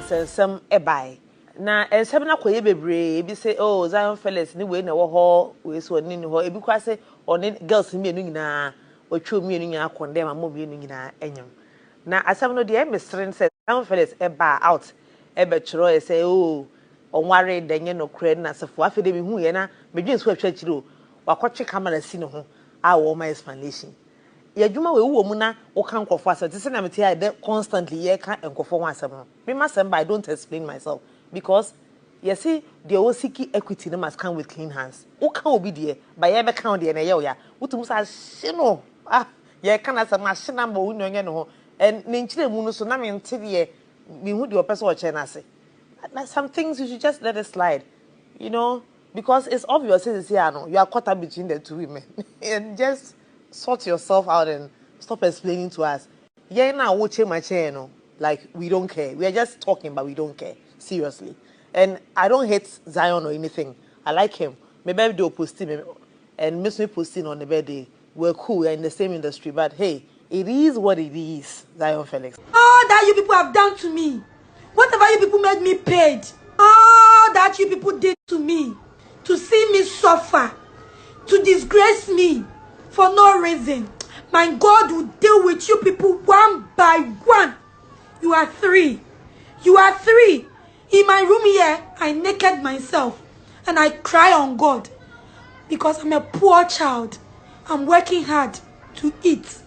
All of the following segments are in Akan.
nsensem ebai na ensem na koye bebre ebi say oh Zion Felix ni we na wo ho we so ni ho ebi kwa say one girls mi enu nyina otwo mi enu nyina condemn am mi enu nyina enyem na asem no de e mesren say Zion Felix eba out ebe chiro e say oh onware denye no kure na sefo afede bi hu ye na medwen so atwa chiro wakotwe camera si ne ho a wo my explanation yadwuma we wo mu na wo kan nkofo asem se na meti I constantly ye kan nkofo ho asem no me masem but I don't explain myself because you see the osiki equity no must come with clean hands wo kan obi de ba ye be kan de na ye oya wotum sa hye no ye kan asem ahye na ma wo nyonye no ho and ne nchire mu no so na me nte de me hu de opese o che na ase. Some things you should just let it slide, you know, because it's obvious you are caught up between the two women. And just sort yourself out and stop explaining to us. Yeah, now watching my channel, like we don't care. We are just talking, but we don't care. Seriously. And I don't hate Zion or anything. I like him. Maybe they'll post him and miss me posting on the birthday. We're cool, we're in the same industry, but hey, it is what it is, Zion Felix. All that you people have done to me. Whatever you people made me paid, all that you people did to me, to see me suffer, to disgrace me for no reason, my God will deal with you people one by one. You are three. You are three. In my room here, I naked myself and I cry on God because I'm a poor child. I'm working hard to eat.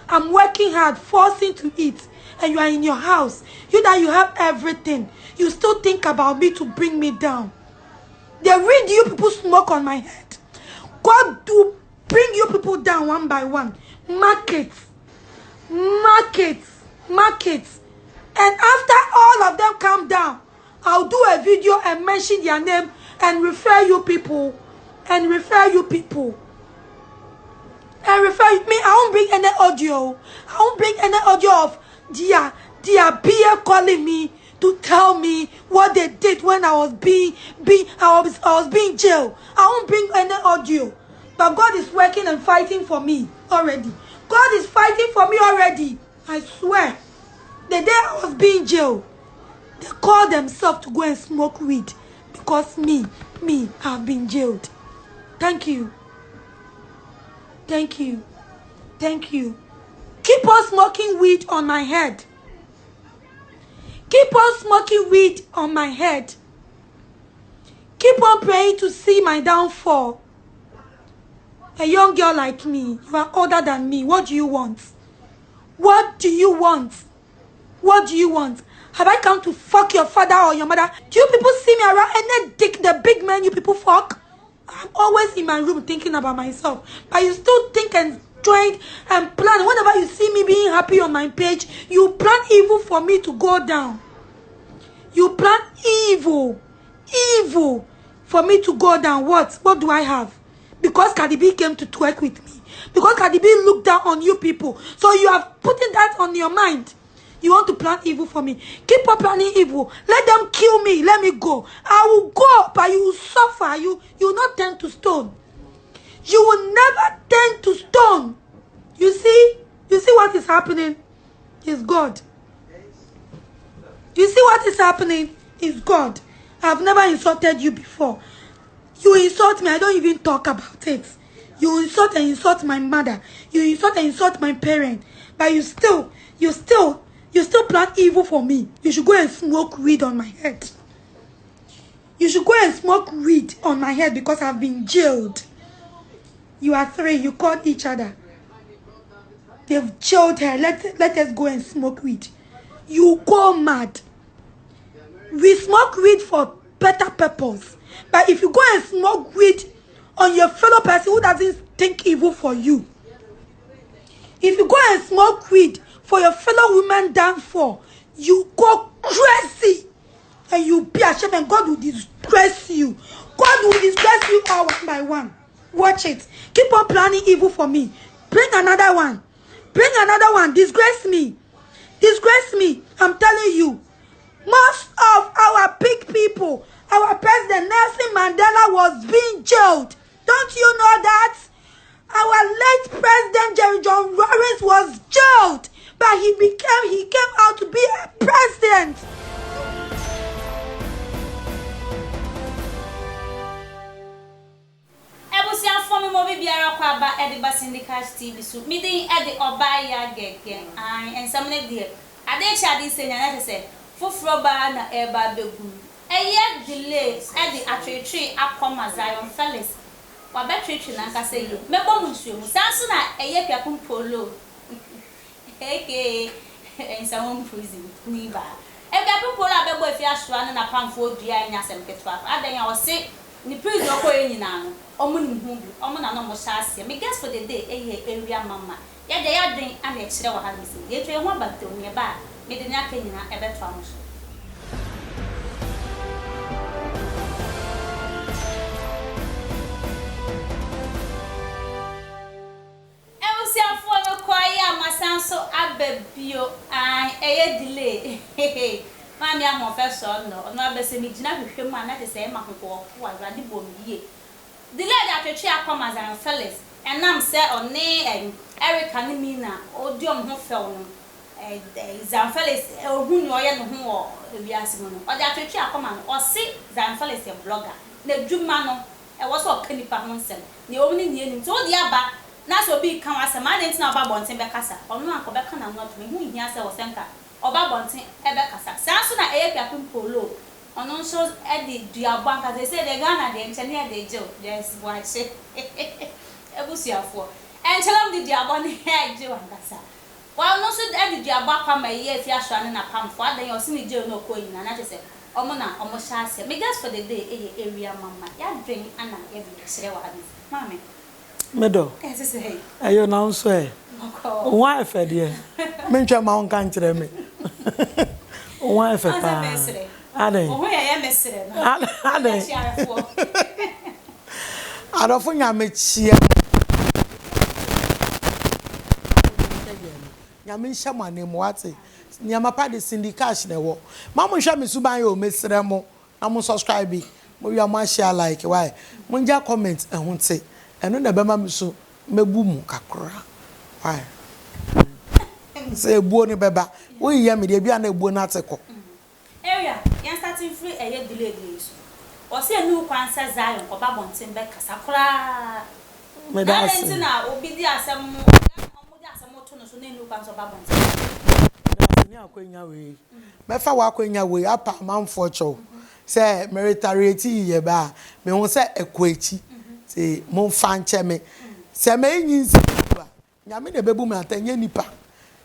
I'm working hard, forcing to eat. And you are in your house, you have everything, you still think about me to bring me down. They read you people smoke on my head. God do bring you people down one by one. Markets. And after all of them come down, I'll do a video and mention their name and refer you people. And refer you me. I won't bring any audio. I won't bring any audio of Dia beer calling me to tell me what they did when I was being jailed. I won't bring any audio. But God is working and fighting for me already. God is fighting for me already. I swear. The day I was being jailed, they called themselves to go and smoke weed because me, have been jailed. Thank you. Thank you. Thank you. Keep on smoking weed on my head. Keep on smoking weed on my head. Keep on praying to see my downfall. A young girl like me, you are older than me. What do you want? What do you want? What do you want? Have I come to fuck your father or your mother? Do you people see me around any dick, the big man you people fuck? I'm always in my room thinking about myself. But you still think and trying and plan. Whenever you see me being happy on my page, you plan evil for me to go down. You plan evil for me to go down. What do I have? Because Cardi B came to twerk with me. Because Cardi B looked down on you people. So you have putting that on your mind. You want to plan evil for me. Keep on planning evil. Let them kill me. Let me go. I will go, but you will suffer. You will not turn to stone. You will never turn to stone. You see what is happening? It's God. You see what is happening? It's God. I've never insulted you before. You insult me, I don't even talk about it. You insult my mother. You insult my parent. But you still plan evil for me. You should go and smoke weed on my head. You should go and smoke weed on my head because I've been jailed. You are three. You called each other. They've jailed her. Let us go and smoke weed. You go mad. We smoke weed for better purpose. But if you go and smoke weed on your fellow person who doesn't think evil for you, if you go and smoke weed for your fellow woman downfall, you go crazy. And you be ashamed and God will disgrace you. God will disgrace you all one by one. Watch it. Keep on planning evil for me. Bring another one. Bring another one. Disgrace me. Disgrace me. I'm telling you. Most of our big people, our president Nelson Mandela was being jailed. Don't you know that? Our late president Jerry John Rawlings was jailed. But he came out to be a president. mo bi biara kwa ba e de ba Syndicate TV so me din e de obaya gege an ensam ne de ade cha de senya na se foforo ba na e ba begu eye delay e de atwetwe akoma Zion Felix wa be twetwe na nka se ye mebo mu nsuo mu sanso na eye piapum polo eke ensam prison ni ba e piapum polo abebo efi asoa na pamfo odua nya sem ketwa adan ya o se ni prison ko enyina no omo ni hu bi omo na no mo shaase me guess for the day area mama ya de ya den ana e kire wa ha mi se ye twe ho abate onye ba me de nya kanyina e beto am so e wo si afo no ko ya masanso ababio an eye delay mami amo fe so no abese mi gina hwehwem ana de se ma ho wa rade bom yie delay that atwetwe akoma Zion Felix enam se one Erica ni mina odiom ho fel no Zion Felix ohun ni oye no ho o biase mo no o de atwetwe akoma no o se Zion Felix e blogger na dwuma no e wo so kanipa ho nsem ne o ni ni to di aba na so bi kan asema de ntina oba bonten be kasa ono anko be kan na no to me hu hia se wo senka oba bonten e be kasa sanso na e piapim polo ono so e di duabon ka se de Ghana de nchene e de jo yes watch ebusiafo enchelam di duabon e jo ankasa wa ono so e di duabon kwa ma ye fi ahwa ne na pamfo adan yo se ni jo no ko nyina na se omo na omo shaase me guess for the day area mama ya dwen ana e bi sere wa abi mama Medo. Yes, hey. Ayo na unso e. Why efe de? Me ntwa ma on kan kire me. Why efe pa? Ade. Oho ya mesere no. Ade. Adofo nya me chia. Nya me hya mane mo ate. Nya mapa de Syndicate na wo. Ma mo hwa me suban yo mesere mo. Na mo subscribe. Mo wi am share like why. Mo nja comment ehun te. Eno na be ma me so mebu mu kakra. Why? Say ebuo ni beba. Wo yiya me de bia na ebuo na ateko. Area, yan starting free eye delay so. O se enu kwan se Zion oba bonten be kasa kra. Me da se. Na na obi di asem omo di asem to no so na enu kwan so oba bonten. Ni akwanya we. Me fa wa akwanya we apa manfo cho. Say meritariety ye ba. Me hu se ekwachi. Say mon fan cheme. Se me yin se ba. Nyame na bebu me atanye nipa.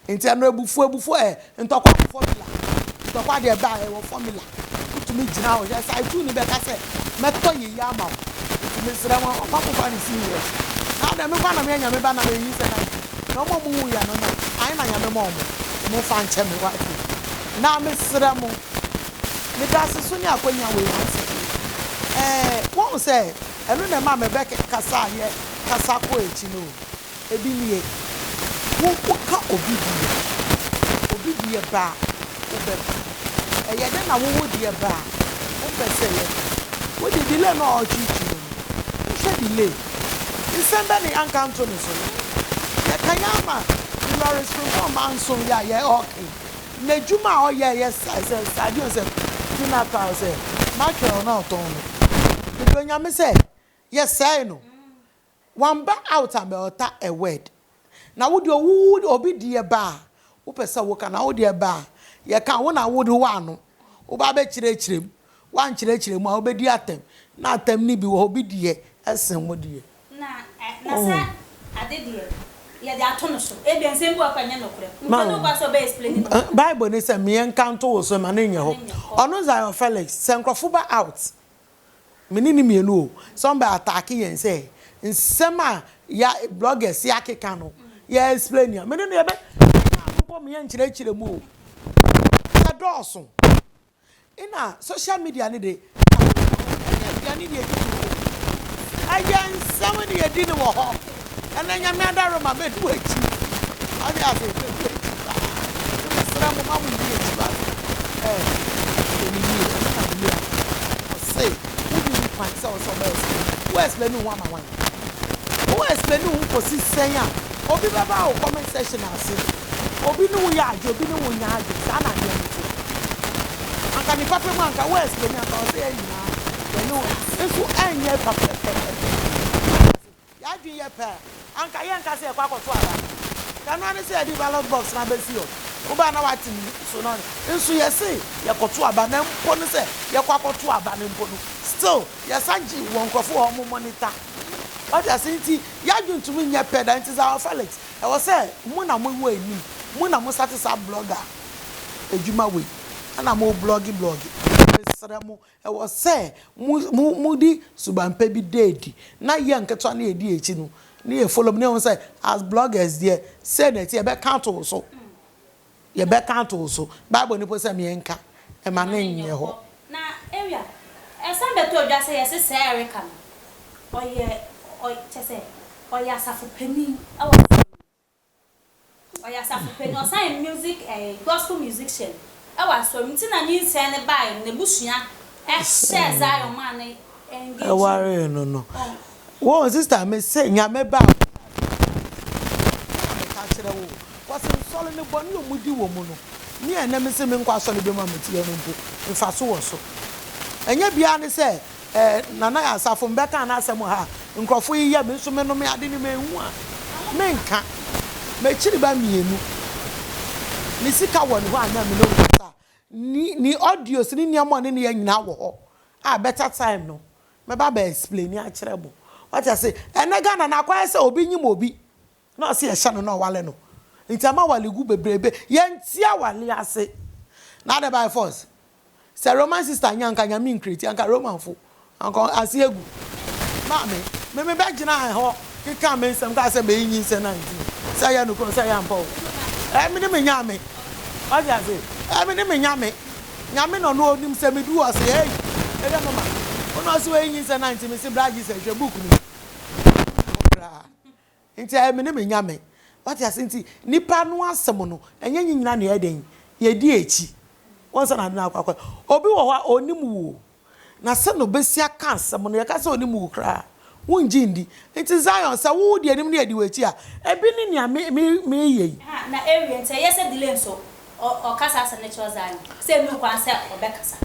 Enti anu ebufu ntokwa formula. Ntokwa de ba e wo formula. Kutumi gina o yes I do ni be ka se meto ye ya ma. Enti me sere mo pa ko fa ni serious. Na da me fa na me nyame ba na me yin se na. No mo mu ya no na. Ai na nyame mo mo fan cheme wa. Na me sere mo. Me da se so ni akwanya we won say enu na ma me be kasa ye kasa ko echi no. Ebi nie wo ka obi die ba obe eye de na wo die ba o pese ye wo di delay no ochichi no she delay December ni ankanto ni so ye kanyama you are responsible man so ya ye okay na juma o ye yes sadi o se tuna pa se ma ke na oton no bi nyame se yes say no one ba out and be utter a word. Now would you would obi dear bar? Upesa woka na would ba. Ye can one I would one. Ubabe chirechim. One chirechim, my obediatem. Not them ni be obi dear, as some would dear. Na I did dear. Yeah, they are tonoso. Ebian same work and no pass obey explaining. Bible is a me encounter also man in your home. Ono Zion Felix, Sankofuba out. Menini me no. Somebody attacking and say. In sema ya bloggers ya keka no ya explain ya me ne be apo me nchire mu ya doso ina social media ni de ya ni de ayan sama ni edi ni wo ho ana nya me adaro ma me du achi abi ase sira mo ma mu di achi ba ni ni say who do you find so who explain no one man who explain who posi senya obi baba o comment section ase obi no ya ajo obi no nya ajo sa na de nti anka ni papa mu anka who explain anka o say nyina no enfu anye papa adwin ye pa anka ye nka se e kwa akoto aba kanu ani se di ballot box na besi o uba na wati so no nso ye se ye koto aba na mpo ne se ye kwa akoto aba na mpo no still ye sanji won krofo ho mo monitor what you say nti ya dwun tumi nya peda nti za Felix e wo say mu na mo wo ani mu na mo satisfa blogger ejuma we ana mo blogi mesra mo e wo say mu di subampa bi deedi na ye nketo na edi echi no na ye follow me won say as bloggers there say that ye be count so ye be count so bible ni po say me nka e ma na nye ho na area e san beto odwa say yes say Erica no chese oya safu peni oya safu peni o sign music gospel musician so mti na ni nse ne bai ne busua share Zion man engage worry no wo sister me say nya me ba ka kire wo was solo ne boni no mudi wo mu no ni ene me se me nkwa so ne be ma meti ya no mpo mfa so wo so enya bia ne say nana ya asafo mbeka na asem ha nkrofo yi ya me so me no me ade ni me hu a me nka me chiri ba mienu ni sika wo ne ho anya me no sa ni audios ni niamo ne ya nyina wo ho a better time no me ba explain ya kire bo what I say enega na akwa say obi nyim obi na o se ya hye no na wale no ntama wale gu bebrebe ye ntia wale ase na the by force say roman sister nyanka nyame increase anka roman fo anka ase egu mame me be gina ho kika me nsem ka say me yin nse 19 say ya no ko say ya mpo me ne me nyame what I say me ne me nyame no no onim say me du o say hey e de mama ono so yin nse 19 me say bragi say hwe book ni nti me ne me nyame what I say nti nipa no asem no enye nyina na ye den ye di echi once na na akwa obi wo ha onim wo na se no besia ka asem no ye ka se onim wo kra wonji ndi nti Zion se wo di anim na edi wechi a ebi ni nia me ye na area nti ye se delay so o kasa asa ne cho Zion se mi kwa se obekasa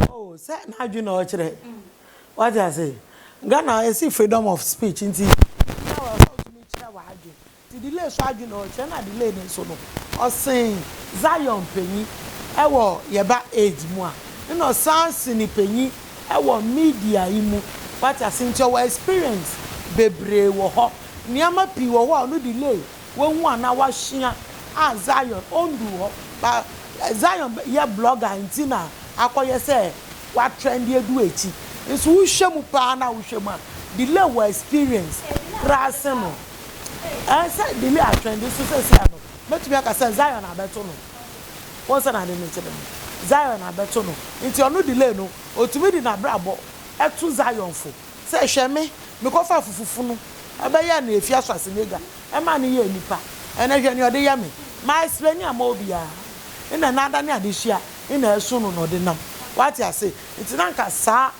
oh se na adwu na o kire what I say Ghana is freedom of speech nti na wa so to me kire wa adwu ti delay so adwu na o kire na delay ni so no o sen Zion penyi ewo yeba age mu a no sans ni penyi ewo media imu what I think your experience bebre wo ho niama pi wo ho no delay wo hu ana wa hia a Zion ondu ho ba Zion ye blogger ntina akoye say wa trend edu echi nso wo hwemu pa na wo hwemu a delay wo experience rasemo say delay a trend so say no metumi aka say Zion abeto no once na dey mention Zion abeto no nti onu delay no otumi di na brabo etu Zion fo say hweme me ko fa fufufu no abeya na efi asase nega e ma ne ye nipa ene hwe ne ode ya me ma explain am obia ina na ada ne adehia ina esu no no de nam what I say nti na nka sa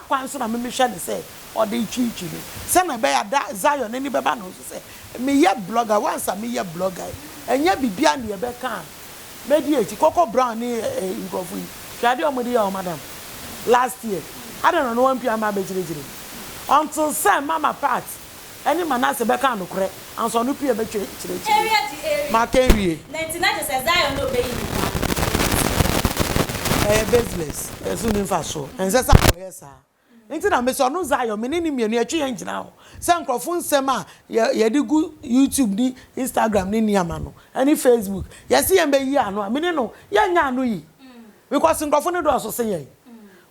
kwan so na me hwe ne say ode twiitwi ni say na be ya da Zion ni beba no so say me ye blogger once me ye blogger enya bibia ne ye be kan mediate Coco Brown ni nkofu hwade omodi ya madam last year I don't know one pia ma be jire until say mama part any manase be kan no kure anso no pia be jire area ma kan wie 99 says Zion no be business esu ni fa so ense sa ko yesa nti na me so no Zion me ni mienu atwe yan gina ho se nkrofo nsem a ye de gu YouTube ni Instagram ni niama no ani Facebook yesi ye be yi ano a me ni no ye nya ano yi because nkrofo ne do so se ye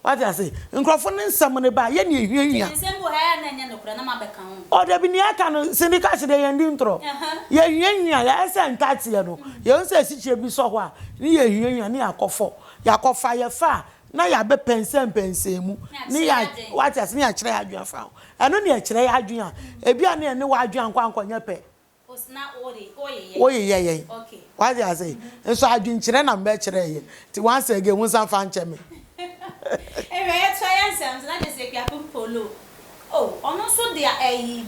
what I say nkrofo ne nsem ne ba ye ne ehwiehwia nsem bo ha na nya no kura na ma be kan ho o da bi ni aka no syndicate de ye ndi ntro ye ehwiehwia ya ese ntate ye no ye nse sichie bi so ho a ni ye ehwiehwia ni akofo yakofa ye fa na ya be pensem mu ni ya what as ni ya kire adwan fa eno ni ya kire adwan a ebia na ne wa adwan kwankwonya pe osna oye okay what I say enso adwan kire na mbe kire ye ti once again won san fa nche me e try ansem na de se kwa polo oh ono so de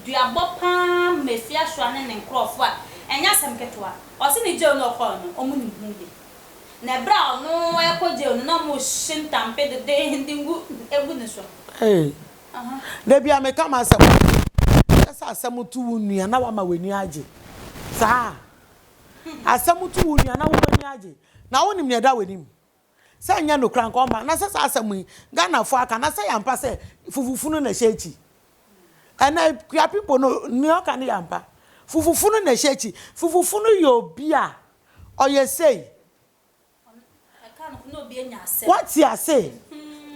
duabo pa mefia so ane ne nkrofo a enya sem ketwa o se ni je no ko no omu ni hu de na bra no ekoje no na mo shintampe de ndingu egu ne so eh de bia me kama se sa asem tu wunua na wa ma weni age sa asem tu wunua na wo weni age na wonim ne da wenim sa nya no kran ko ma na sa asem yi Ghana fo aka na sa yampa se fufufunu na hyechi ana kwa people no ni aka ne yampa fufufunu na hyechi fufufunu yo bia oye sei what you say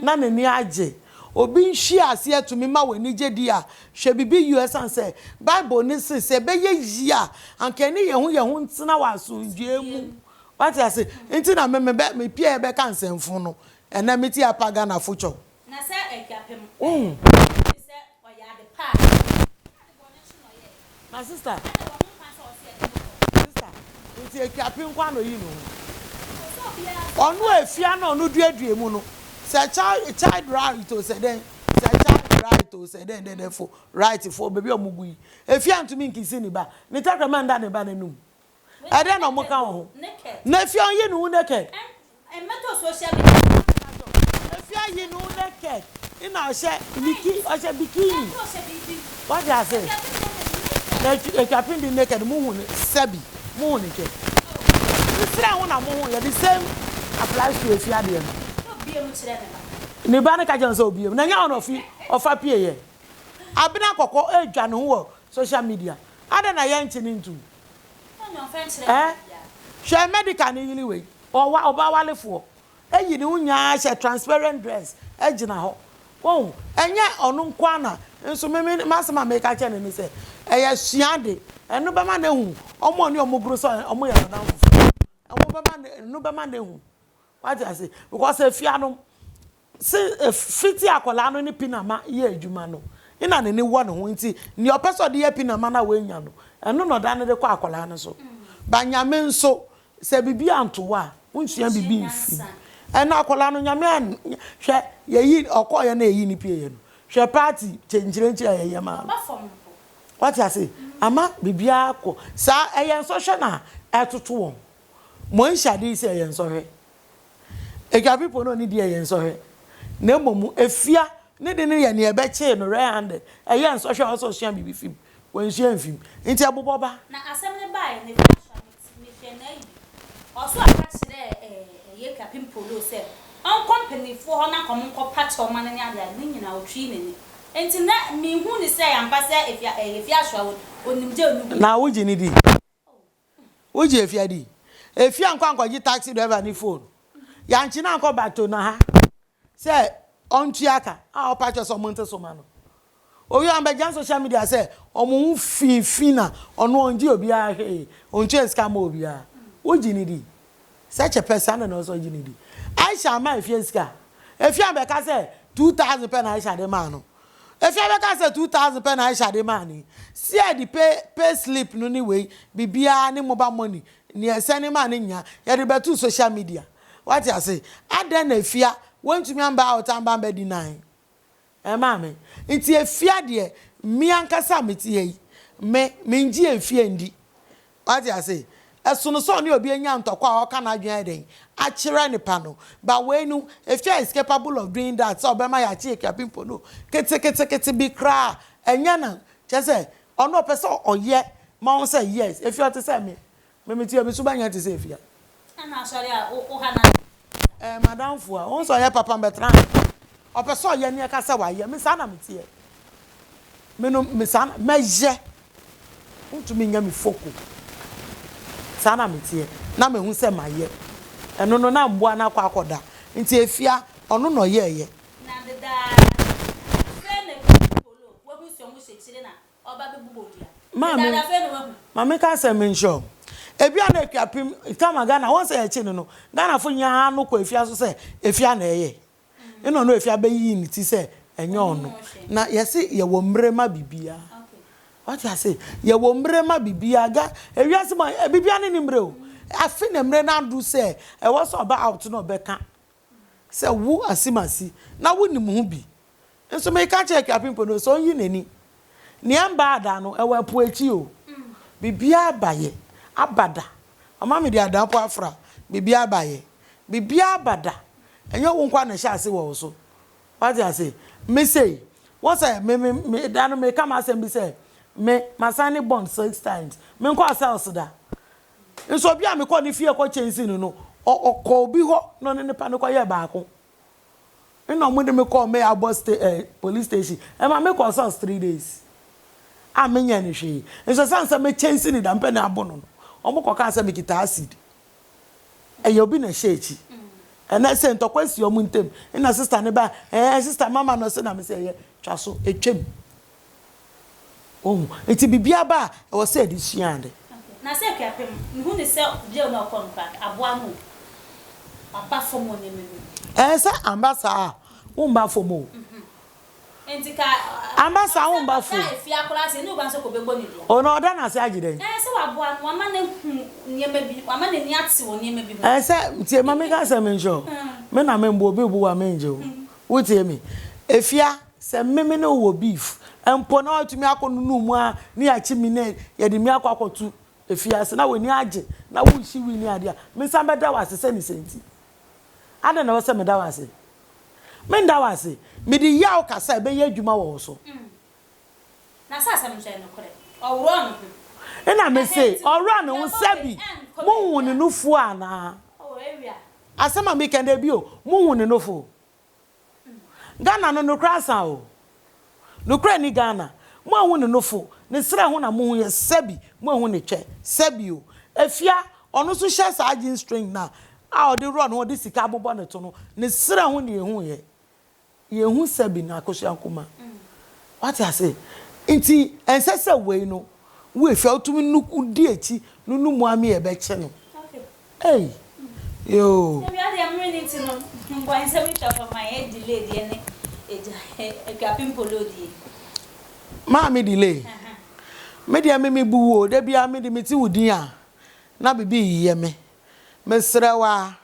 na ne ni age obi nhwi ase atumi ma weni gedi a hwe bibi US an say Bible ni se be ye yi a anka ni ye hu ntina wa asundue mu what you say ntina me pie be kan semfo no ena meti apaga na focho na se ekapem se oya de pa my sister nti ekapem kwa no yi no onu efia na onu duadue mu no say child right to say then say child right to say then therefore right for baby omugui efia ntumi nkisi ni ba ni takrama nda ne ba nanum e dey no mo ka ho na efia yi nu naked en meto social media efia yi nu naked ina o se bikini what you say na ekapin di naked mu hu ni sabi mu hu ni ke sira hu na mu hu ya the same applies to efia de no ni ba na ka janso obiem na nya ono fi ofa pie ye abina kokko edwa no wo social media ada na ye nchi ni ntu she medical ni yili we oba walefo eyi ni unya she transparent dress ejina ho wo enye onu nkwa na nso meme masema me ka che ni se eye suade enu ba ma na hu omo ni omuguru so omo ye na fu omo ba ma enu ba ma na hu what I say because efia no se fiti akola no ni pinama ye adwuma no ina ne wo no ho nti ni opeso de ye pinama na we nya no eno no da ne de kwa akola no so ba nyame nso se bibi antowa unsua bibi mfi ena akola no nyame hwe ye yi okoye na eyi ni pie ye no hwe party chenjire ye ma what I say ama bibia akọ sa eye nso hwe na etoto won mo nhyade se eye nso hwe ega people no need eye nso hwe na momu efia ne de ne ye ne ebe che no right hand eye nso hwe also hwe bibi film won hwe film nti aboboba na asem ne bai ne fashion ne hwe na yi also attach ye kapim polo se on company fo ho na komko patch o man ne ada ne nyina otwi ne enti na mi hu ni se yampa se efia hwa onimje onu na woji ni di woji efia di efia nkwankwaji taxi driver ni phone ya nchi na nko bato na ha se ontu aka a opacho so monte so ma no owi ambejan social media se omo fifina ono onji obi a he ontu scam obi a woji ni di such a person na also ji ni di Aisha ma efia ska efia be ka se 2000 pen Aisha de ma no efia be ka se 2000 pen Aisha de ma ni see the pay slip no ni we bibia ni mobile money ni esene ma ni nya ya de betu social media what you say aden na efia want to me amba out amba be deny mama nti efia de mi ankasa meti yi me nji efia ndi what you say esuno so ni obi enya ntokwa oka na adwen den a kire ne pa no ba we nu efia is capable of doing that so obema ya chi ekapim polo kete bi kra enya na che say ono person oye ma won say yes efia to say me meti obi so banya to say efia na sorry o hana madam fua won so ye papa mbetran o person ye ne ka say wa ye me sa na meti e me no me sa meje ntumi nya mi foko sana metie na mehu se maye eno no na mboa na kwa akoda nti efia ono no ye na deda fe ne polo wo hu se omo sekire na oba be bubodia dada fe no wo mama ka se mention ebia na ekwapim kama Ghana won se ye chi no Ghana fo nya no kwa efia so se efia na ye eno no efia be yi ni ti se enye ono na yesi ye wo mrema bibia what you say ye wo mrema bibia ga ewiase ma bibia ne ni mre o afi ne mre na do se e wo so ba out no be ka se wu asimasi na wo nim hu bi nso me ka check apimpo no so yi nani ni amba ada no e wa po echi o bibia abaye abada ama me di adan po afra bibia abaye bibia abada enye wo nkwa na sha ase wo so what you say me say what say me dan me come asem bi say me masani bond 6 times me nko sales da nso bia me ko ni fie ko chensi no ko bi ho no ne pa no ko ye baako ino mo de me call me abo police station e ma me call sales 3 days a me nya ni hwe nso sansa me chensi ni da mpe na abo no omo ko ka sa me kita acid e ye obi na shechi and I say ntokwa omu ntem ina sister ne ba sister mama no se na me say ye twaso etwem eti bibia ba e wo say edisuande na say kwapem hu ne say je no contract aboa no papa fomo ne me say ambassa umba fomo entika ambassa umba fo fi akola se ni ubanso ko begbo ni dia ono oda na say agide say waboa no ama na hu niema bi ama na ni ate wo niema bi say tie mama ga say me njo me na me mbo obi bu wa me njo wutie me efia se meme no wo beef empo na otumi akonu mu a ni achi mi ne ye de mi akwakotu efia se na woni age na wo shi wi ni ade a me samba da wase se ni senti ada na wase me da wase me da wase me di ya o kasa be ye adwuma wo so na sa asem nche no kore owro no ina me say owro no sabi mo woni nufu ana o ewia asema me kende bi o mo woni nufu Ghana no krasa o no kra ni Ghana mo ahu ne nofo ne sra ho na mo ye sabi mo ahu ne twe sabi o afia ono so hye sa agin string na a o de run o de sika bobo ne to no ne sra ho ne ye hu sabi na akosua kuma what I say nti ensese we no we afia otumi nuku di echi nunu mu ami e be che no okay hey yo we are the minute no mbo ense we talk of my head delay de ne eja pimpolo di ma me delay me dia me buwo de bia me de meti wudin a na bibi yiye me mesrewa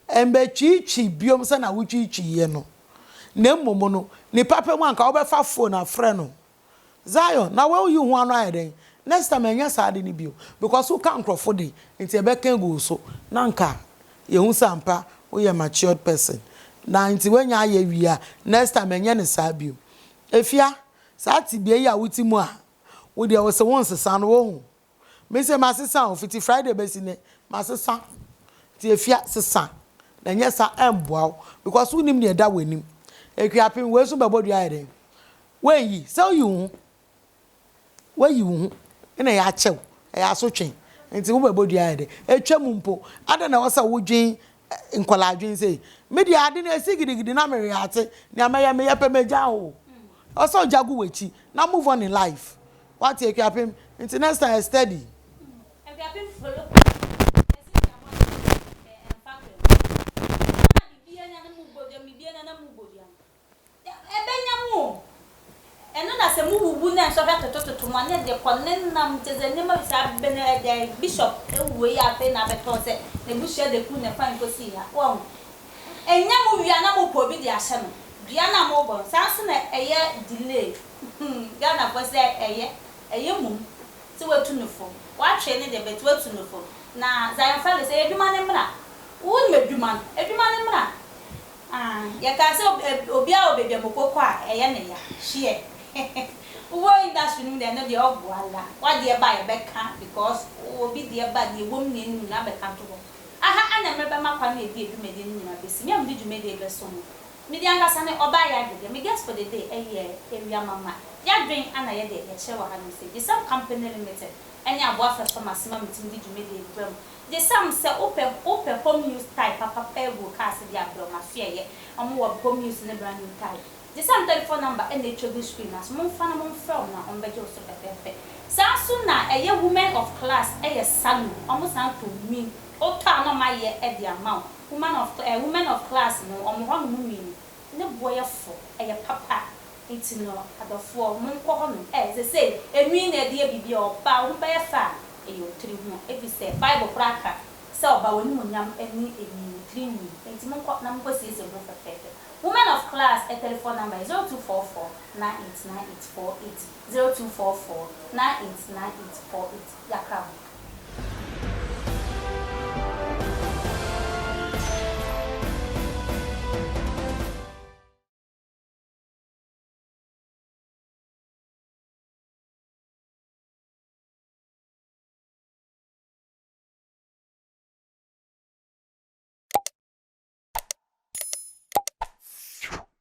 embe chichi biom se na wuchichi ye no na mmomo no ni papa mu anka obefa phone na frɛ no Zion na we you hu anu ayeden next time enya saade ni bio because who can crofo dey nti ebe kan go so na nka ye hu sampa we ye matured person na nti wenya aye wi next time enya ne saa bio efia saa ti bia ya wuti mu a wo de wo se won sesa no wo hu me se ma sesa o fiti Friday be si ne ma sesa ti efia sesa na nya sa emboa because who nim ne da wanim ekwiapin we so bebodu ayeden we yi so you ina ya chew ya so twen nti wo bebodu ayeden etwam mpo ada na wo sa wo dwen nkola adwen sei media ade na esigirigidi na mere ate ni amaya me yepe meja ho also jagu wechi na move on in life what take your pim until next time steady ekwapin follow eno na se mu wubu na so fa tototo mo ne de konne nam teze ne ma bisa be na de bishop ewuwe ya fe na beto se ne bushia de ku ne fan ko si ya wo enya mu wia na mo po bi de ahye no bia na mo bon sanse na eye delay Ghana for se eye mu se wetu no fo wa hwe ne de beto wetu no fo na Zion Fellows se edwuma ne mra wo ne edwuma ne mra ya ka se obia obebia mokoko a eye ne ya hye wo industry nim de no de ogwala wa de ba e beka because obi de ba de wom ne nu na beka to ho aha ana mreba makwa na ebi edumede ni na besi me am de dumede e beso mo me de anga sane oba ya de me guess for the day ewia mama ya dwen ana ye de ye chewa ha no say the some company limited any abo first for masima meeting de dumede e bram the some say open home use type papa ego cars de abro ma fie ye omo wo home use ne brand new type the some telephone number and the chobi screen as mon fan mon from na on beje so pepepe sanso na eye women of class eye salon almost na to me o ta no ma ye e the amount women of class no omo ho no mi ne boy fo eye papa iti no adofo mon ko ho no e say enwi na de bibia oba wo be fa e yo tri ho e bi say bible praka say oba woni munyam eni tri ni enti mon ko na mo si se bro pepepe. Women of class, a telephone number is 0244 989 848 0244 989 848. Yakram.